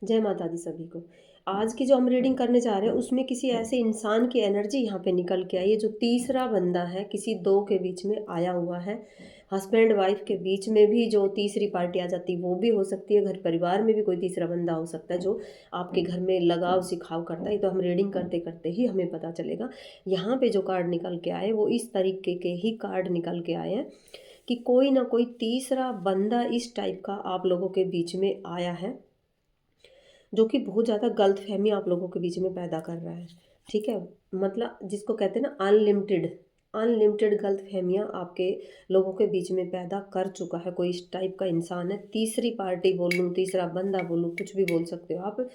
जय माता दी सभी को। आज की जो हम रीडिंग करने जा रहे हैं उसमें किसी ऐसे इंसान की एनर्जी यहाँ पे निकल के आई है जो तीसरा बंदा है, किसी दो के बीच में आया हुआ है। हस्बैंड वाइफ के बीच में भी जो तीसरी पार्टी आ जाती है वो भी हो सकती है, घर परिवार में भी कोई तीसरा बंदा हो सकता है जो आपके घर में लगाव सिखाव करता है। तो हम रीडिंग करते करते ही हमें पता चलेगा। यहाँ पे जो कार्ड निकल के आए वो इस तरीके के ही कार्ड निकल के आए हैं कि कोई ना कोई तीसरा बंदा इस टाइप का आप लोगों के बीच में आया है जो कि बहुत ज़्यादा गलतफहमी आप लोगों के बीच में पैदा कर रहा है। ठीक है, मतलब जिसको कहते हैं ना अनलिमिटेड अनलिमिटेड गलतफहमियाँ आपके लोगों के बीच में पैदा कर चुका है। कोई इस टाइप का इंसान है, तीसरी पार्टी बोल लूँ, तीसरा बंदा बोलूँ, कुछ भी बोल सकते हो आप।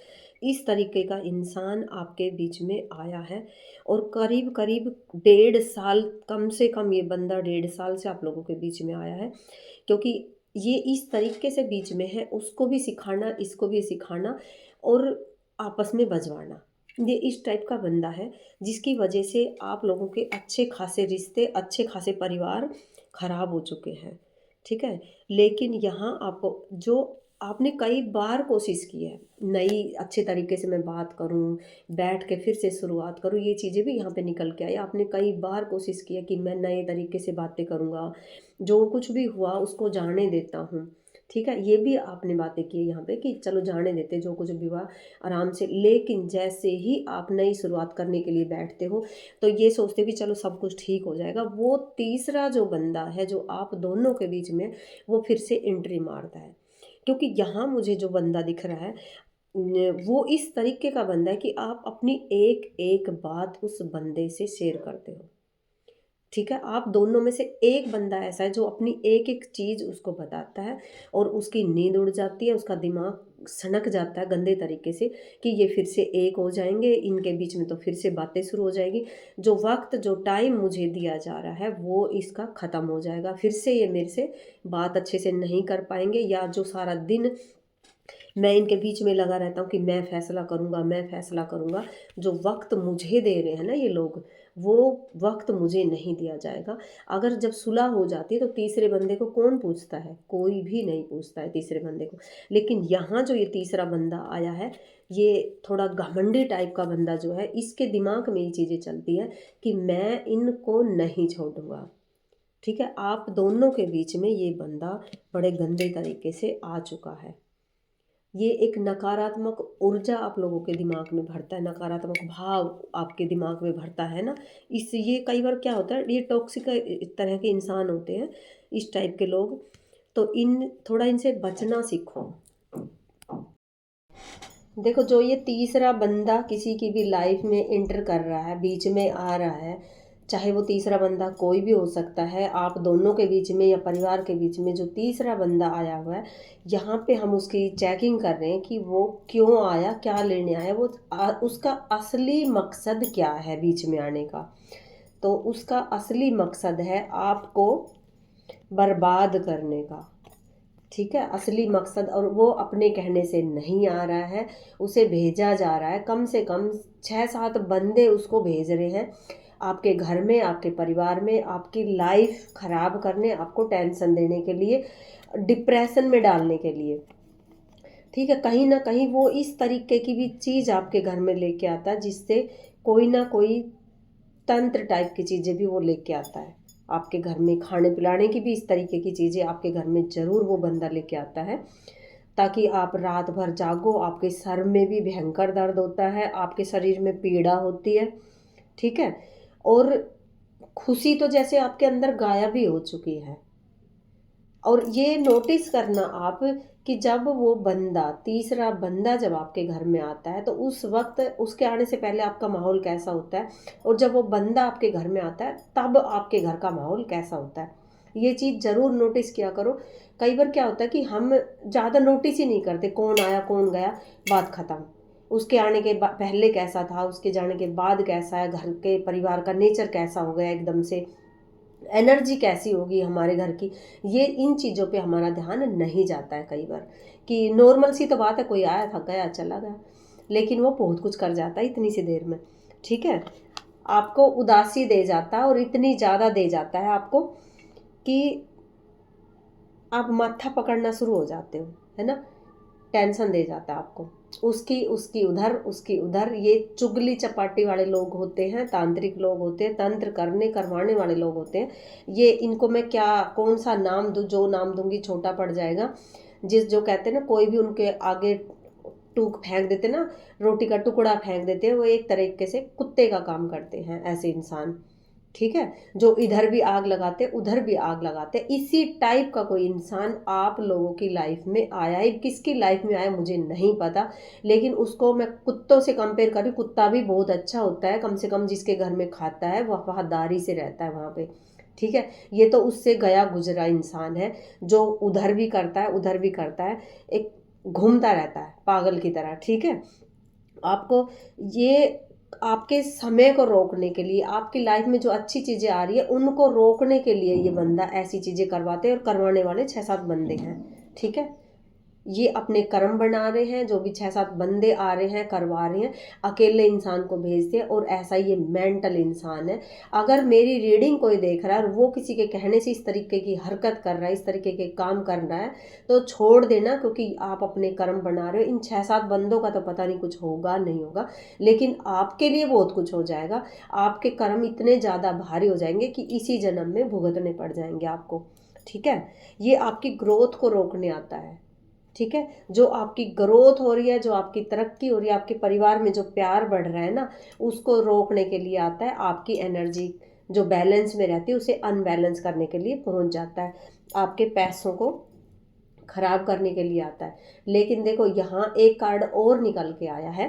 इस तरीके का इंसान आपके बीच में आया है और करीब करीब 1.5 साल, कम से कम ये बंदा 1.5 साल से आप लोगों के बीच में आया है। क्योंकि ये इस तरीके से बीच में है, उसको भी सिखाना, इसको भी सिखाना और आपस में बँटवाना। ये इस टाइप का बंदा है जिसकी वजह से आप लोगों के अच्छे खासे रिश्ते, अच्छे खासे परिवार खराब हो चुके हैं। ठीक है? लेकिन यहाँ आपको जो आपने कई बार कोशिश की है, नई अच्छे तरीके से मैं बात करूँ, बैठ के फिर से शुरुआत करूँ, ये चीज़ें भी यहाँ पे निकल के आई। आपने कई बार कोशिश की है कि मैं नए तरीके से बातें करूँगा, जो कुछ भी हुआ उसको जाने देता हूँ। ठीक है? ये भी आपने बातें की है यहाँ पे कि चलो जाने देते, जो कुछ भी हुआ आराम से। लेकिन जैसे ही आप नई शुरुआत करने के लिए बैठते हो तो ये सोचते हो कि चलो सब कुछ ठीक हो जाएगा। वो तीसरा जो बंदा है जो आप दोनों के बीच में, वो फिर से एंट्री मारता है। क्योंकि यहाँ मुझे जो बंदा दिख रहा है वो इस तरीके का बंदा है कि आप अपनी एक एक बात उस बंदे से शेयर करते हो। ठीक है, आप दोनों में से एक बंदा ऐसा है जो अपनी एक एक चीज़ उसको बताता है और उसकी नींद उड़ जाती है, उसका दिमाग सनक जाता है गंदे तरीके से कि ये फिर से एक हो जाएंगे, इनके बीच में तो फिर से बातें शुरू हो जाएगी। जो वक्त, जो टाइम मुझे दिया जा रहा है वो इसका ख़त्म हो जाएगा, फिर से ये मेरे से बात अच्छे से नहीं कर पाएंगे। या जो सारा दिन मैं इनके बीच में लगा रहता हूँ कि मैं फ़ैसला करूँगा, मैं फ़ैसला करूँगा, जो वक्त मुझे दे रहे हैं ना ये लोग, वो वक्त मुझे नहीं दिया जाएगा। अगर जब सुलह हो जाती है तो तीसरे बंदे को कौन पूछता है? कोई भी नहीं पूछता है तीसरे बंदे को। लेकिन यहाँ जो ये तीसरा बंदा आया है, ये थोड़ा घमंडी टाइप का बंदा जो है, इसके दिमाग में ये चीज़ें चलती है कि मैं इनको नहीं छोड़ूंगा। ठीक है, आप दोनों के बीच में ये बंदा बड़े गंदे तरीके से आ चुका है। ये एक नकारात्मक ऊर्जा आप लोगों के दिमाग में भरता है, नकारात्मक भाव आपके दिमाग में भरता है ना। इस ये कई बार क्या होता है, ये टॉक्सिक तरह के इंसान होते हैं, इस टाइप के लोग। तो इन थोड़ा इनसे बचना सीखो। देखो, जो ये तीसरा बंदा किसी की भी लाइफ में एंटर कर रहा है, बीच में आ रहा है, चाहे वो तीसरा बंदा कोई भी हो सकता है, आप दोनों के बीच में या परिवार के बीच में जो तीसरा बंदा आया हुआ है, यहाँ पे हम उसकी चेकिंग कर रहे हैं कि वो क्यों आया, क्या लेने आया, वो उसका असली मकसद क्या है बीच में आने का। तो उसका असली मकसद है आपको बर्बाद करने का। ठीक है, असली मकसद। और वो अपने कहने से नहीं आ रहा है, उसे भेजा जा रहा है। कम से कम 6-7 बंदे उसको भेज रहे हैं आपके घर में, आपके परिवार में, आपकी लाइफ खराब करने, आपको टेंशन देने के लिए, डिप्रेशन में डालने के लिए। ठीक है, कहीं ना कहीं वो इस तरीके की भी चीज़ आपके घर में लेके आता है जिससे कोई ना कोई तंत्र टाइप की चीज़ें भी वो लेके आता है आपके घर में। खाने पिलाने की भी इस तरीके की चीज़ें आपके घर में ज़रूर वो बंदा लेके आता है, ताकि आप रात भर जागो। आपके सर में भी भयंकर दर्द होता है, आपके शरीर में पीड़ा होती है। ठीक है, और खुशी तो जैसे आपके अंदर गायब ही हो चुकी है। और ये नोटिस करना आप कि जब वो बंदा, तीसरा बंदा जब आपके घर में आता है तो उस वक्त, उसके आने से पहले आपका माहौल कैसा होता है, और जब वो बंदा आपके घर में आता है तब आपके घर का माहौल कैसा होता है। ये चीज़ ज़रूर नोटिस किया करो। कई बार क्या होता है कि हम ज़्यादा नोटिस ही नहीं करते, कौन आया कौन गया, बात ख़त्म। उसके आने के पहले कैसा था, उसके जाने के बाद कैसा है, घर के परिवार का नेचर कैसा हो गया एकदम से, एनर्जी कैसी होगी हमारे घर की। ये इन चीज़ों पे हमारा ध्यान नहीं जाता है कई बार, कि नॉर्मल सी तो बात है, कोई आया था गया चला गया, लेकिन वो बहुत कुछ कर जाता है इतनी सी देर में। ठीक है, आपको उदासी दे जाता है और इतनी ज़्यादा दे जाता है आपको कि आप माथा पकड़ना शुरू हो जाते हो, है ना। टेंशन दे जाता है आपको, उसकी उसकी उधर उसकी उधर। ये चुगली चपाटी वाले लोग होते हैं, तांत्रिक लोग होते हैं, तंत्र करने करवाने वाले लोग होते हैं। ये इनको मैं क्या कौन सा नाम दूँ, जो नाम दूंगी छोटा पड़ जाएगा। जिस जो कहते हैं ना, कोई भी उनके आगे टूक फेंक देते ना, रोटी का टुकड़ा फेंक देते हैं, वो एक तरीके से कुत्ते का काम करते हैं ऐसे इंसान। ठीक है, जो इधर भी आग लगाते उधर भी आग लगाते, इसी टाइप का कोई इंसान आप लोगों की लाइफ में आया है। किसकी लाइफ में आया मुझे नहीं पता, लेकिन उसको मैं कुत्तों से कंपेयर करूँ, कुत्ता भी बहुत अच्छा होता है, कम से कम जिसके घर में खाता है वफादारी से रहता है वहाँ पे। ठीक है, ये तो उससे गया गुजरा इंसान है, जो उधर भी करता है उधर भी करता है, एक घूमता रहता है पागल की तरह। ठीक है, आपको ये आपके समय को रोकने के लिए, आपकी लाइफ में जो अच्छी चीज़ें आ रही है उनको रोकने के लिए ये बंदा ऐसी चीज़ें करवाते हैं, और करवाने वाले 6-7 बंदे हैं। ठीक है, ये अपने कर्म बना रहे हैं, जो भी 6-7 बंदे आ रहे हैं करवा रहे हैं, अकेले इंसान को भेजते हैं, और ऐसा ये मेंटल इंसान है। अगर मेरी रीडिंग कोई देख रहा है और वो किसी के कहने से इस तरीके की हरकत कर रहा है, इस तरीके के काम कर रहा है, तो छोड़ देना, क्योंकि आप अपने कर्म बना रहे हो। इन 6-7 बंदों का तो पता नहीं कुछ होगा नहीं होगा, लेकिन आपके लिए बहुत कुछ हो जाएगा। आपके कर्म इतने ज़्यादा भारी हो जाएंगे कि इसी जन्म में भुगतने पड़ जाएंगे आपको। ठीक है, ये आपकी ग्रोथ को रोकने आता है। ठीक है, जो आपकी ग्रोथ हो रही है, जो आपकी तरक्की हो रही है, आपके परिवार में जो प्यार बढ़ रहा है ना, उसको रोकने के लिए आता है। आपकी एनर्जी जो बैलेंस में रहती है उसे अनबैलेंस करने के लिए पहुंच जाता है, आपके पैसों को खराब करने के लिए आता है। लेकिन देखो यहाँ एक कार्ड और निकल के आया है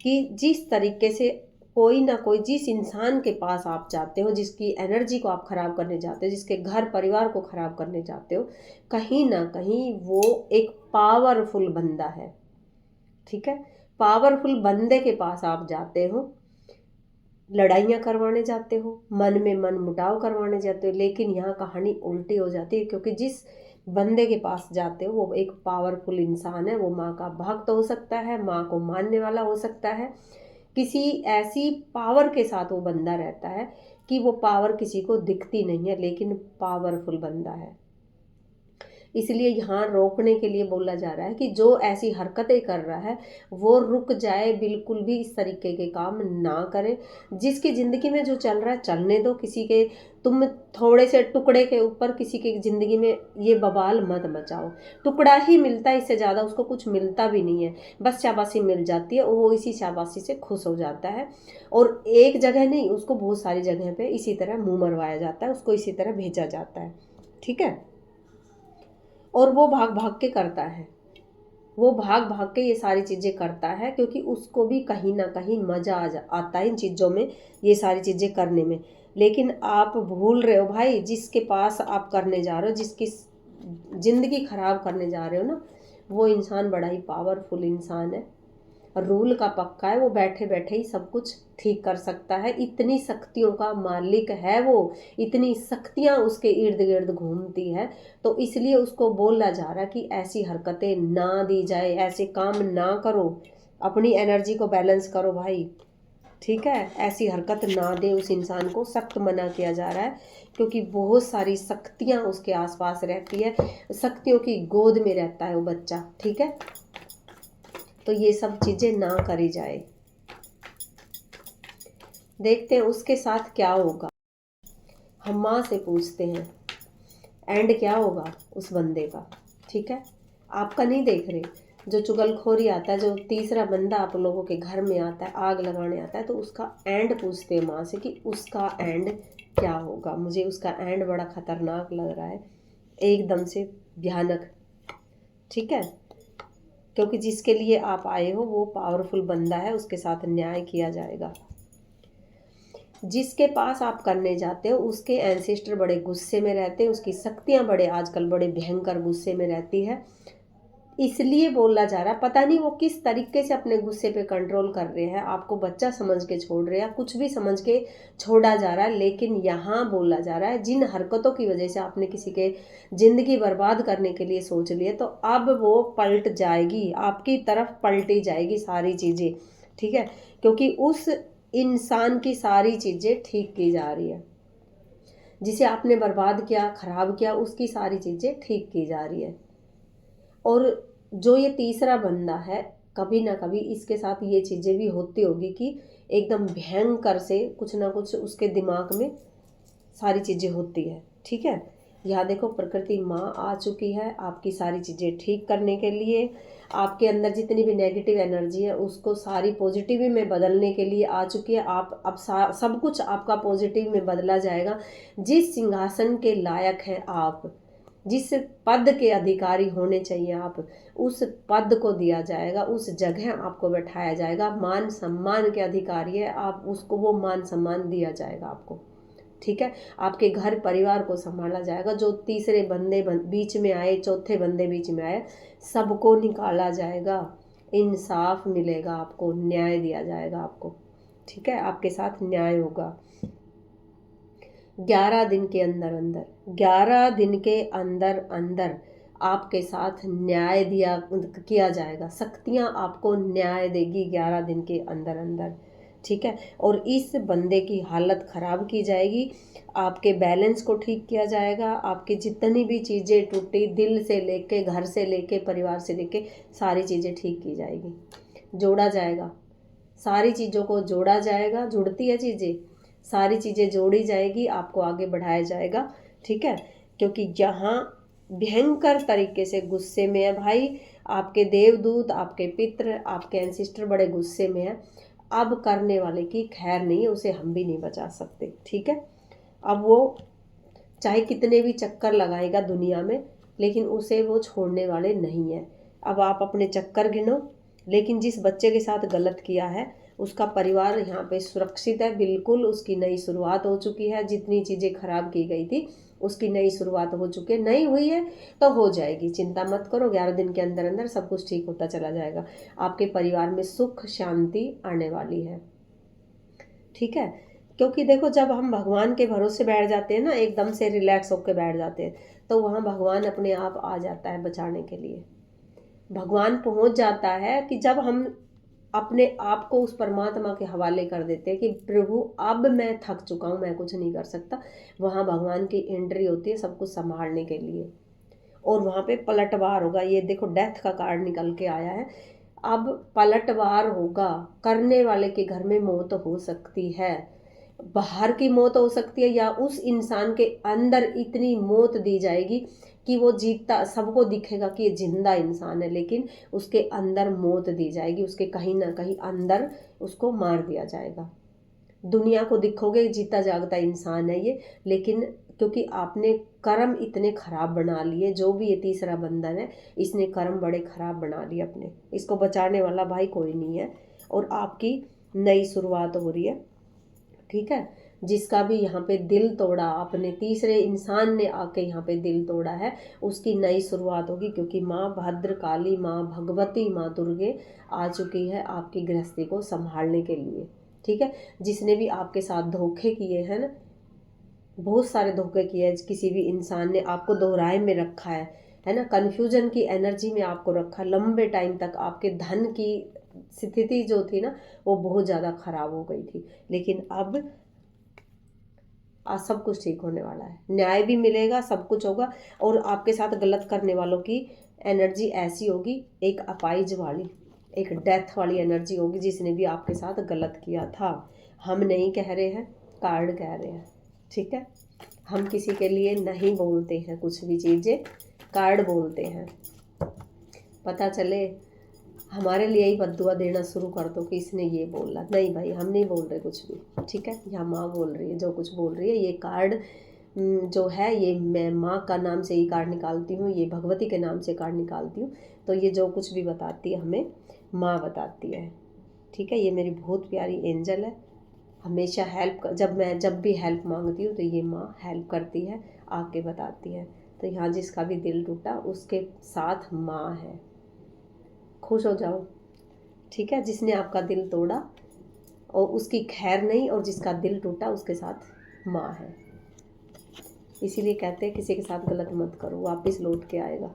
कि जिस तरीके से कोई ना कोई, जिस इंसान के पास आप जाते हो, जिसकी एनर्जी को आप खराब करने जाते हो, जिसके घर परिवार को खराब करने जाते हो, कहीं ना कहीं वो एक पावरफुल बंदा है। ठीक है, पावरफुल बंदे के पास आप जाते हो, लड़ाइयाँ करवाने जाते हो, मन में मन मुटाव करवाने जाते हो, लेकिन यहाँ कहानी उल्टी हो जाती है, क्योंकि जिस बंदे के पास जाते हो वो एक पावरफुल इंसान है। वो माँ का भक्त हो सकता है, माँ को मानने वाला हो सकता है, किसी ऐसी पावर के साथ वो बंदा रहता है कि वो पावर किसी को दिखती नहीं है, लेकिन पावरफुल बंदा है। इसलिए यहाँ रोकने के लिए बोला जा रहा है कि जो ऐसी हरकतें कर रहा है वो रुक जाए, बिल्कुल भी इस तरीके के काम ना करे। जिसकी ज़िंदगी में जो चल रहा है चलने दो, किसी के तुम थोड़े से टुकड़े के ऊपर किसी की ज़िंदगी में ये बवाल मत मचाओ। टुकड़ा ही मिलता है, इससे ज़्यादा उसको कुछ मिलता भी नहीं है, बस शाबाशी मिल जाती है, और वो इसी शाबाशी से खुश हो जाता है। और एक जगह नहीं, उसको बहुत सारी जगह पे इसी तरह मुँह मरवाया जाता है, उसको इसी तरह भेजा जाता है। ठीक है, और वो भाग भाग के करता है, वो भाग भाग के ये सारी चीज़ें करता है, क्योंकि उसको भी कहीं ना कहीं मज़ा आता है इन चीज़ों में, ये सारी चीज़ें करने में। लेकिन आप भूल रहे हो भाई, जिसके पास आप करने जा रहे हो, जिसकी ज़िंदगी खराब करने जा रहे हो ना, वो इंसान बड़ा ही पावरफुल इंसान है, रूल का पक्का है, वो बैठे बैठे ही सब कुछ ठीक कर सकता है। इतनी शक्तियों का मालिक है वो, इतनी शक्तियाँ उसके इर्द गिर्द घूमती है। तो इसलिए उसको बोला जा रहा है कि ऐसी हरकतें ना दी जाए, ऐसे काम ना करो, अपनी एनर्जी को बैलेंस करो भाई। ठीक है, ऐसी हरकत ना दे, उस इंसान को सख्त मना किया जा रहा है, क्योंकि बहुत सारी शक्तियाँ उसके आसपास रहती है, शक्तियों की गोद में रहता है वो बच्चा। ठीक है, तो ये सब चीज़ें ना करी जाए। देखते हैं उसके साथ क्या होगा, हम माँ से पूछते हैं एंड क्या होगा उस बंदे का। ठीक है, आपका नहीं देख रहे, जो चुगलखोरी आता है, जो तीसरा बंदा आप लोगों के घर में आता है, आग लगाने आता है, तो उसका एंड पूछते हैं माँ से कि उसका एंड क्या होगा। मुझे उसका एंड बड़ा खतरनाक लग रहा है, एकदम से भयानक। ठीक है, क्योंकि जिसके लिए आप आए हो वो पावरफुल बंदा है, उसके साथ न्याय किया जाएगा। जिसके पास आप करने जाते हो उसके एंसेस्टर बड़े गुस्से में रहते हैं, उसकी शक्तियाँ बड़े आजकल बड़े भयंकर गुस्से में रहती है। इसलिए बोला जा रहा है, पता नहीं वो किस तरीके से अपने गुस्से पे कंट्रोल कर रहे हैं, आपको बच्चा समझ के छोड़ रहे हैं, कुछ भी समझ के छोड़ा जा रहा है। लेकिन यहाँ बोला जा रहा है, जिन हरकतों की वजह से आपने किसी के ज़िंदगी बर्बाद करने के लिए सोच लिए, तो अब वो पलट जाएगी, आपकी तरफ पलटी जाएगी सारी चीज़ें। ठीक है, क्योंकि उस इंसान की सारी चीज़ें ठीक की जा रही है, जिसे आपने बर्बाद किया, खराब किया, उसकी सारी चीज़ें ठीक की जा रही है। और जो ये तीसरा बंदा है, कभी ना कभी इसके साथ ये चीज़ें भी होती होगी कि एकदम भयंकर से कुछ ना कुछ उसके दिमाग में सारी चीज़ें होती है। ठीक है, यहाँ देखो प्रकृति माँ आ चुकी है आपकी सारी चीज़ें ठीक करने के लिए। आपके अंदर जितनी भी नेगेटिव एनर्जी है उसको सारी पॉजिटिव में बदलने के लिए आ चुकी है। आप अब सब कुछ आपका पॉजिटिव में बदला जाएगा। जिस सिंहासन के लायक हैं आप, जिस पद के अधिकारी होने चाहिए आप, उस पद को दिया जाएगा, उस जगह आपको बैठाया जाएगा। मान सम्मान के अधिकारी है आप, उसको वो मान सम्मान दिया जाएगा आपको। ठीक है, आपके घर परिवार को संभाला जाएगा। जो तीसरे बंदे बीच में आए, चौथे बंदे बीच में आए, सबको निकाला जाएगा। इंसाफ मिलेगा आपको, न्याय दिया जाएगा आपको। ठीक है, आपके साथ न्याय होगा। 11 दिन के अंदर अंदर, 11 दिन के अंदर अंदर आपके साथ न्याय किया जाएगा। शक्तियाँ आपको न्याय देगी 11 दिन के अंदर अंदर। ठीक है, और इस बंदे की हालत ख़राब की जाएगी। आपके बैलेंस को ठीक किया जाएगा। आपकी जितनी भी चीज़ें टूटी, दिल से लेके, घर से लेके, परिवार से लेके, सारी चीज़ें ठीक की जाएगी, जोड़ा जाएगा। सारी चीज़ों को जोड़ा जाएगा। जुड़ती है चीज़ें, सारी चीज़ें जोड़ी जाएगी, आपको आगे बढ़ाया जाएगा। ठीक है, क्योंकि यहाँ भयंकर तरीके से गुस्से में है भाई। आपके देवदूत, आपके पितर, आपके एंसिस्टर बड़े गुस्से में है। अब करने वाले की खैर नहीं है, उसे हम भी नहीं बचा सकते। ठीक है, अब वो चाहे कितने भी चक्कर लगाएगा दुनिया में, लेकिन उसे वो छोड़ने वाले नहीं है। अब आप अपने चक्कर गिनो, लेकिन जिस बच्चे के साथ गलत किया है उसका परिवार यहाँ पे सुरक्षित है बिल्कुल। उसकी नई शुरुआत हो चुकी है। जितनी चीज़ें खराब की गई थी उसकी नई शुरुआत हो चुकी है। नहीं हुई है तो हो जाएगी, चिंता मत करो। 11 दिन के अंदर अंदर सब कुछ ठीक होता चला जाएगा। आपके परिवार में सुख शांति आने वाली है। ठीक है, क्योंकि देखो जब हम भगवान के भरोसे बैठ जाते हैं ना, एकदम से रिलैक्स होकर बैठ जाते हैं, तो वहाँ भगवान अपने आप आ जाता है बचाने के लिए। भगवान पहुँच जाता है कि जब हम अपने आप को उस परमात्मा के हवाले कर देते हैं कि प्रभु अब मैं थक चुका हूँ, मैं कुछ नहीं कर सकता। वहाँ भगवान की एंट्री होती है सब कुछ संभालने के लिए। और वहाँ पे पलटवार होगा। ये देखो डेथ का कार्ड निकल के आया है। अब पलटवार होगा। करने वाले के घर में मौत हो सकती है, बाहर की मौत हो सकती है, या उस इंसान के अंदर इतनी मौत दी जाएगी कि वो जीता, सबको दिखेगा कि ये जिंदा इंसान है, लेकिन उसके अंदर मौत दी जाएगी। उसके कहीं ना कहीं अंदर उसको मार दिया जाएगा। दुनिया को दिखोगे जीता जागता इंसान है ये, लेकिन क्योंकि आपने कर्म इतने खराब बना लिए, जो भी ये तीसरा बंधन है इसने कर्म बड़े खराब बना लिए अपने। इसको बचाने वाला भाई कोई नहीं है, और आपकी नई शुरुआत हो रही है। ठीक है, जिसका भी यहाँ पे दिल तोड़ा, अपने तीसरे इंसान ने आके यहाँ पे दिल तोड़ा है, उसकी नई शुरुआत होगी। क्योंकि माँ भद्रकाली, माँ भगवती, माँ दुर्गे आ चुकी है आपकी गृहस्थी को संभालने के लिए। ठीक है, जिसने भी आपके साथ धोखे किए हैं ना, बहुत सारे धोखे किए हैं, किसी भी इंसान ने आपको दोहराए में रखा है ना, कन्फ्यूजन की एनर्जी में आपको रखा। लंबे टाइम तक आपके धन की स्थिति जो थी ना वो बहुत ज़्यादा खराब हो गई थी, लेकिन अब आज सब कुछ ठीक होने वाला है। न्याय भी मिलेगा, सब कुछ होगा। और आपके साथ गलत करने वालों की एनर्जी ऐसी होगी, एक अपाइज वाली, एक डेथ वाली एनर्जी होगी, जिसने भी आपके साथ गलत किया था। हम नहीं कह रहे हैं, कार्ड कह रहे हैं। ठीक है, हम किसी के लिए नहीं बोलते हैं कुछ भी चीज़ें, कार्ड बोलते हैं। पता चले हमारे लिए ही बद्दुआ देना शुरू कर दो कि इसने ये बोला। नहीं भाई, हम नहीं बोल रहे कुछ भी। ठीक है, यहाँ माँ बोल रही है, जो कुछ बोल रही है। ये कार्ड जो है, ये मैं माँ का नाम से ही कार्ड निकालती हूँ, ये भगवती के नाम से कार्ड निकालती हूँ। तो ये जो कुछ भी बताती है हमें माँ बताती है। ठीक है, ये मेरी बहुत प्यारी एंजल है, हमेशा हेल्प जब भी हेल्प मांगती हूँ तो ये माँ हेल्प करती है, आके बताती है। तो यहाँ जिसका भी दिल टूटा उसके साथ माँ है, खुश हो जाओ। ठीक है, जिसने आपका दिल तोड़ा और उसकी खैर नहीं, और जिसका दिल टूटा उसके साथ माँ है। इसीलिए कहते हैं किसी के साथ गलत मत करो, वापस लौट के आएगा।